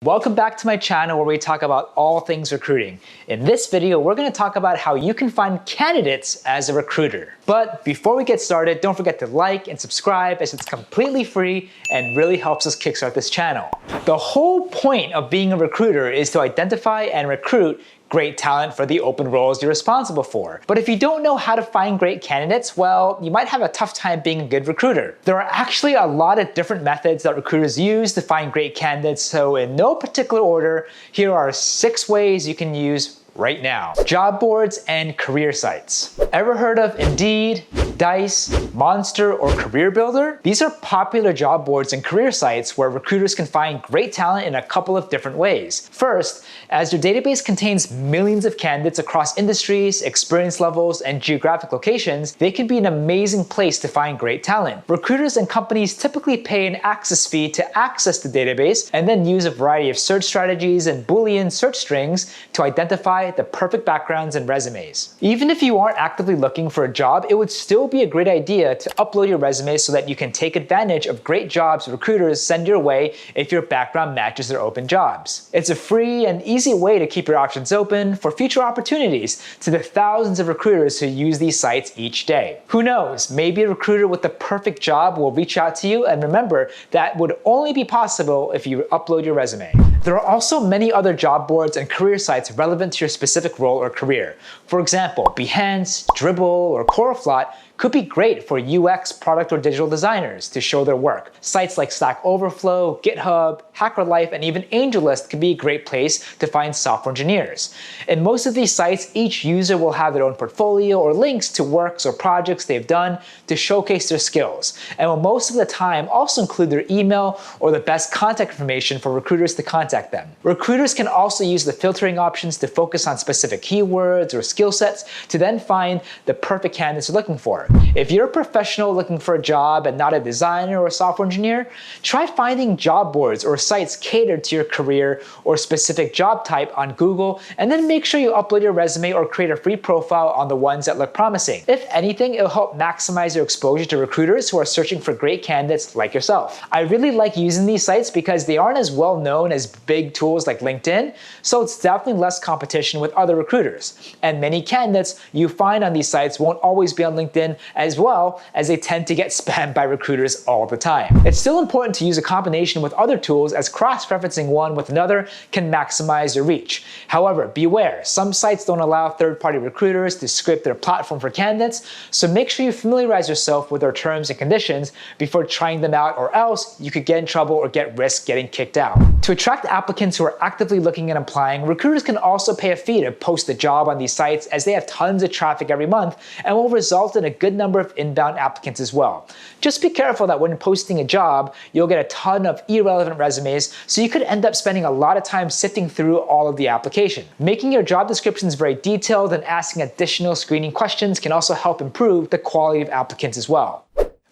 Welcome back to my channel where we talk about all things recruiting. In this video, we're going to talk about how you can find candidates as a recruiter. But before we get started, don't forget to like and subscribe as it's completely free and really helps us kickstart this channel. The whole point of being a recruiter is to identify and recruit great talent for the open roles you're responsible for. But if you don't know how to find great candidates, well, you might have a tough time being a good recruiter. There are actually a lot of different methods that recruiters use to find great candidates, so in no particular order, here are 6 ways you can use right now. Job boards and career sites. Ever heard of Indeed, Dice, Monster, or Career Builder? These are popular job boards and career sites where recruiters can find great talent in a couple of different ways. First, as your database contains millions of candidates across industries, experience levels, and geographic locations, they can be an amazing place to find great talent. Recruiters and companies typically pay an access fee to access the database and then use a variety of search strategies and Boolean search strings to identify the perfect backgrounds and resumes. Even if you aren't actively looking for a job, it would still be a great idea to upload your resume so that you can take advantage of great jobs recruiters send your way if your background matches their open jobs. It's a free and easy way to keep your options open for future opportunities to the thousands of recruiters who use these sites each day. Who knows, maybe a recruiter with the perfect job will reach out to you, and remember, that would only be possible if you upload your resume. There are also many other job boards and career sites relevant to your specific role or career. For example, Behance, Dribbble, or Coroflot could be great for UX, product, or digital designers to show their work. Sites like Stack Overflow, GitHub, HackerLife, and even AngelList can be a great place to find software engineers. In most of these sites, each user will have their own portfolio or links to works or projects they've done to showcase their skills, and will most of the time also include their email or the best contact information for recruiters to contact them. Recruiters can also use the filtering options to focus on specific keywords or skill sets to then find the perfect candidates they're looking for. If you're a professional looking for a job and not a designer or a software engineer, try finding job boards or sites catered to your career or specific job type on Google, and then make sure you upload your resume or create a free profile on the ones that look promising. If anything, it'll help maximize your exposure to recruiters who are searching for great candidates like yourself. I really like using these sites because they aren't as well known as big tools like LinkedIn, so it's definitely less competition with other recruiters. And many candidates you find on these sites won't always be on LinkedIn, as well as they tend to get spammed by recruiters all the time. It's still important to use a combination with other tools, as cross-referencing one with another can maximize your reach. However, beware, some sites don't allow third-party recruiters to script their platform for candidates, so make sure you familiarize yourself with their terms and conditions before trying them out, or else you could get in trouble or risk getting kicked out. To attract applicants who are actively looking and applying, recruiters can also pay a fee to post a job on these sites, as they have tons of traffic every month and will result in a good number of inbound applicants as well. Just be careful that when posting a job, you'll get a ton of irrelevant resumes, so you could end up spending a lot of time sifting through all of the application. Making your job descriptions very detailed and asking additional screening questions can also help improve the quality of applicants as well.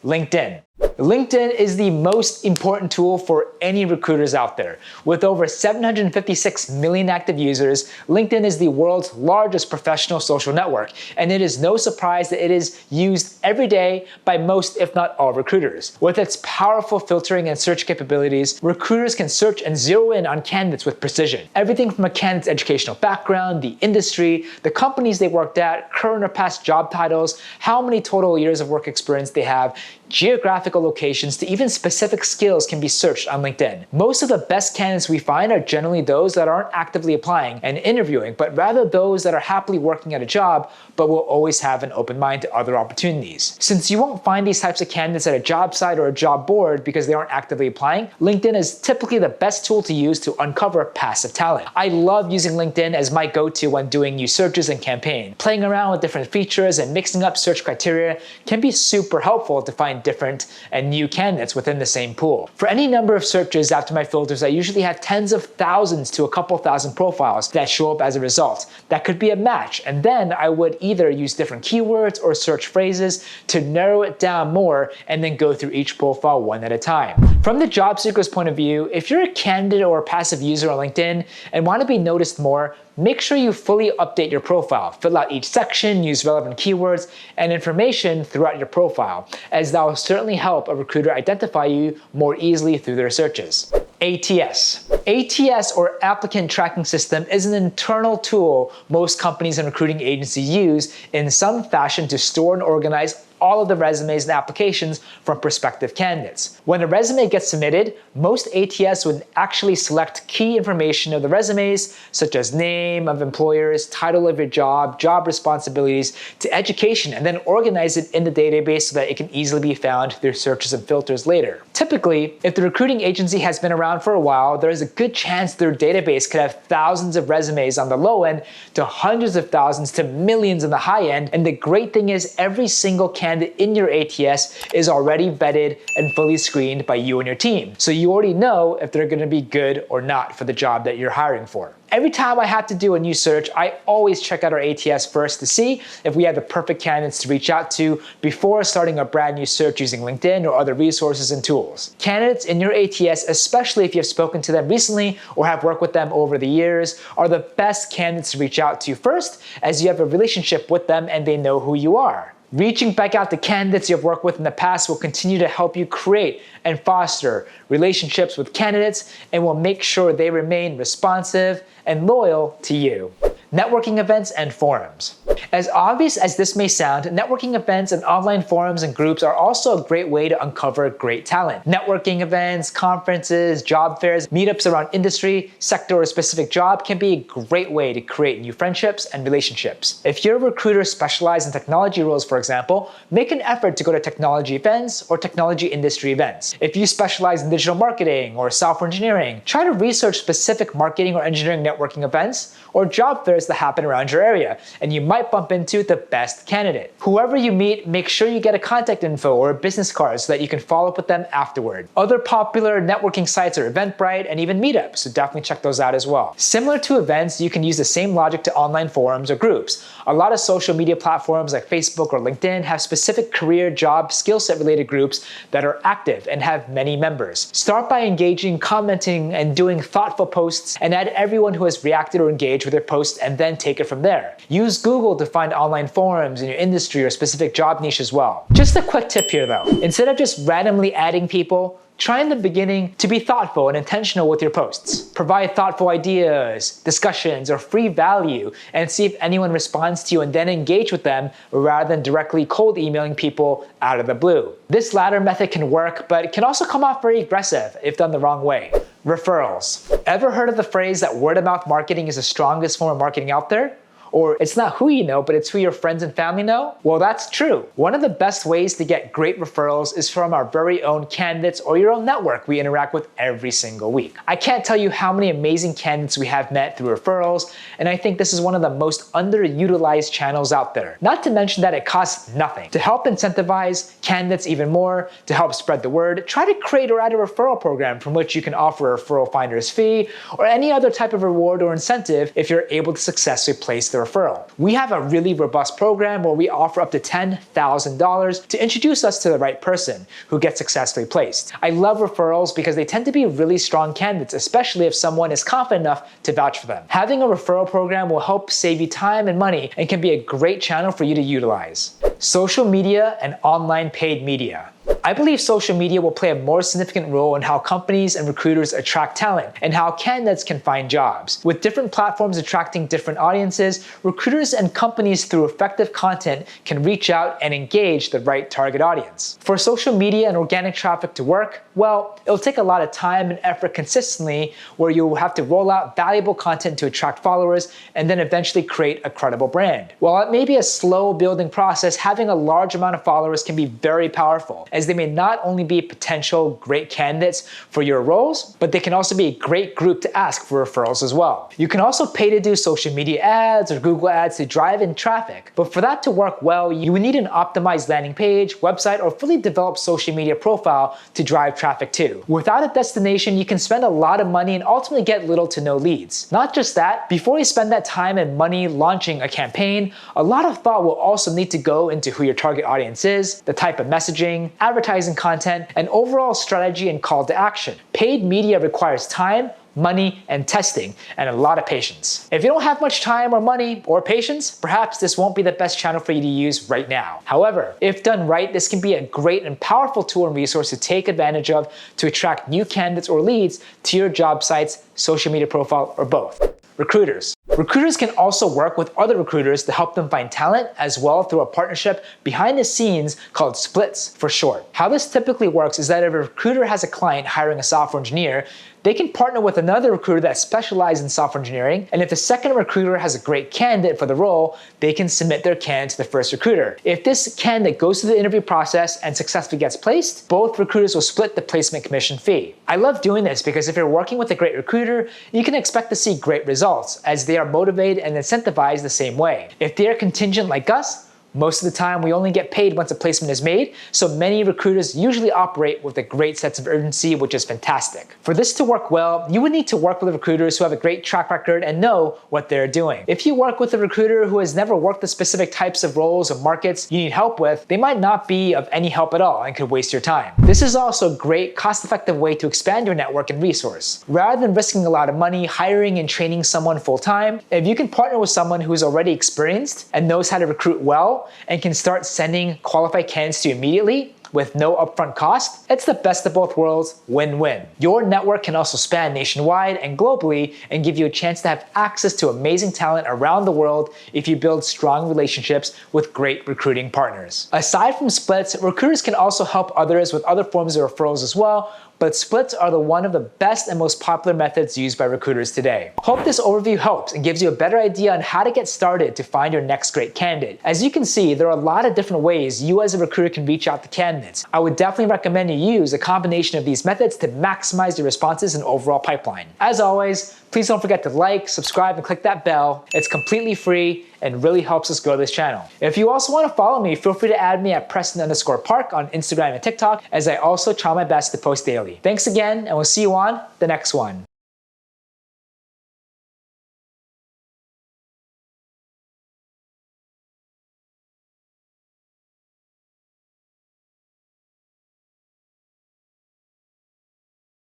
LinkedIn. LinkedIn is the most important tool for any recruiters out there. With over 756 million active users, LinkedIn is the world's largest professional social network, and it is no surprise that it is used every day by most, if not all, recruiters. With its powerful filtering and search capabilities, recruiters can search and zero in on candidates with precision. Everything from a candidate's educational background, the industry, the companies they worked at, current or past job titles, how many total years of work experience they have, geographical locations, to even specific skills can be searched on LinkedIn. Most of the best candidates we find are generally those that aren't actively applying and interviewing, but rather those that are happily working at a job but will always have an open mind to other opportunities. Since you won't find these types of candidates at a job site or a job board because they aren't actively applying, LinkedIn is typically the best tool to use to uncover passive talent. I love using LinkedIn as my go-to when doing new searches and campaigns. Playing around with different features and mixing up search criteria can be super helpful to find different and new candidates within the same pool. For any number of searches after my filters, I usually have tens of thousands to a couple thousand profiles that show up as a result. That could be a match, and then I would either use different keywords or search phrases to narrow it down more and then go through each profile one at a time. From the job seeker's point of view, if you're a candidate or a passive user on LinkedIn and want to be noticed more, make sure you fully update your profile. Fill out each section, use relevant keywords and information throughout your profile, as that will certainly help a recruiter identify you more easily through their searches. ATS. ATS, or Applicant Tracking System, is an internal tool most companies and recruiting agencies use in some fashion to store and organize all of the resumes and applications from prospective candidates. When a resume gets submitted, most ATS would actually select key information of the resumes, such as name of employers, title of your job, job responsibilities, to education, and then organize it in the database so that it can easily be found through searches and filters later. Typically, if the recruiting agency has been around for a while, there is a good chance their database could have thousands of resumes on the low end to hundreds of thousands to millions on the high end. And the great thing is every single candidate in your ATS is already vetted and fully screened by you and your team. So you already know if they're gonna be good or not for the job that you're hiring for. Every time I have to do a new search, I always check out our ATS first to see if we have the perfect candidates to reach out to before starting a brand new search using LinkedIn or other resources and tools. Candidates in your ATS, especially if you've spoken to them recently or have worked with them over the years, are the best candidates to reach out to first, as you have a relationship with them and they know who you are. Reaching back out to candidates you've worked with in the past will continue to help you create and foster relationships with candidates and will make sure they remain responsive and loyal to you. Networking events and forums. As obvious as this may sound, networking events and online forums and groups are also a great way to uncover great talent. Networking events, conferences, job fairs, meetups around industry, sector, or specific job can be a great way to create new friendships and relationships. If you're a recruiter specialized in technology roles, for example, make an effort to go to technology events or technology industry events. If you specialize in digital marketing or software engineering, try to research specific marketing or engineering networking events or job fairs that happen around your area, and you might bump into the best candidate. Whoever you meet, make sure you get a contact info or a business card so that you can follow up with them afterward. Other popular networking sites are Eventbrite and even Meetup, so definitely check those out as well. Similar to events, you can use the same logic to online forums or groups. A lot of social media platforms like Facebook or LinkedIn have specific career, job, skill set related groups that are active and have many members. Start by engaging, commenting, and doing thoughtful posts, and add everyone who has reacted or engaged with their post, and then take it from there. Use Google to find online forums in your industry or specific job niche as well. Just a quick tip here though, instead of just randomly adding people, try in the beginning to be thoughtful and intentional with your posts. Provide thoughtful ideas, discussions, or free value, and see if anyone responds to you, and then engage with them rather than directly cold emailing people out of the blue. This latter method can work, but it can also come off very aggressive if done the wrong way. Referrals. Ever heard of the phrase that word of mouth marketing is the strongest form of marketing out there? Or it's not who you know, but it's who your friends and family know? Well, that's true. One of the best ways to get great referrals is from our very own candidates or your own network we interact with every single week. I can't tell you how many amazing candidates we have met through referrals, and I think this is one of the most underutilized channels out there. Not to mention that it costs nothing. To help incentivize candidates even more, to help spread the word, try to create or add a referral program from which you can offer a referral finder's fee or any other type of reward or incentive if you're able to successfully place the referral. We have a really robust program where we offer up to $10,000 to introduce us to the right person who gets successfully placed. I love referrals because they tend to be really strong candidates, especially if someone is confident enough to vouch for them. Having a referral program will help save you time and money and can be a great channel for you to utilize. Social media and online paid media. I believe social media will play a more significant role in how companies and recruiters attract talent and how candidates can find jobs. With different platforms attracting different audiences, recruiters and companies through effective content can reach out and engage the right target audience. For social media and organic traffic to work, well, it'll take a lot of time and effort consistently, where you'll have to roll out valuable content to attract followers and then eventually create a credible brand. While it may be a slow building process, having a large amount of followers can be very powerful, as they may not only be potential great candidates for your roles, but they can also be a great group to ask for referrals as well. You can also pay to do social media ads or Google ads to drive in traffic, but for that to work well, you would need an optimized landing page, website, or fully developed social media profile to drive traffic to. Without a destination, you can spend a lot of money and ultimately get little to no leads. Not just that, before you spend that time and money launching a campaign, a lot of thought will also need to go into who your target audience is, the type of messaging, advertising content, and overall strategy and call to action. Paid media requires time, money, and testing, and a lot of patience. If you don't have much time or money or patience, perhaps this won't be the best channel for you to use right now. However, if done right, this can be a great and powerful tool and resource to take advantage of to attract new candidates or leads to your job site's social media profile or both. Recruiters. Recruiters can also work with other recruiters to help them find talent as well through a partnership behind the scenes called splits for short. How this typically works is that if a recruiter has a client hiring a software engineer, they can partner with another recruiter that specializes in software engineering, and if the second recruiter has a great candidate for the role, they can submit their candidate to the first recruiter. If this candidate goes through the interview process and successfully gets placed, both recruiters will split the placement commission fee. I love doing this because if you're working with a great recruiter, you can expect to see great results as they are motivated and incentivized the same way. If they are contingent like us, most of the time, we only get paid once a placement is made, so many recruiters usually operate with a great sense of urgency, which is fantastic. For this to work well, you would need to work with recruiters who have a great track record and know what they're doing. If you work with a recruiter who has never worked the specific types of roles or markets you need help with, they might not be of any help at all and could waste your time. This is also a great, cost-effective way to expand your network and resource. Rather than risking a lot of money hiring and training someone full-time, if you can partner with someone who is already experienced and knows how to recruit well, and can start sending qualified candidates to you immediately with no upfront cost, it's the best of both worlds, win-win. Your network can also span nationwide and globally and give you a chance to have access to amazing talent around the world if you build strong relationships with great recruiting partners. Aside from splits, recruiters can also help others with other forms of referrals as well, but splits are one of the best and most popular methods used by recruiters today. Hope this overview helps and gives you a better idea on how to get started to find your next great candidate. As you can see, there are a lot of different ways you as a recruiter can reach out to candidates. I would definitely recommend you use a combination of these methods to maximize your responses and overall pipeline. As always, please don't forget to like, subscribe, and click that bell. It's completely free and really helps us grow this channel. If you also want to follow me, feel free to add me at Preston_Park on Instagram and TikTok, as I also try my best to post daily. Thanks again, and we'll see you on the next one.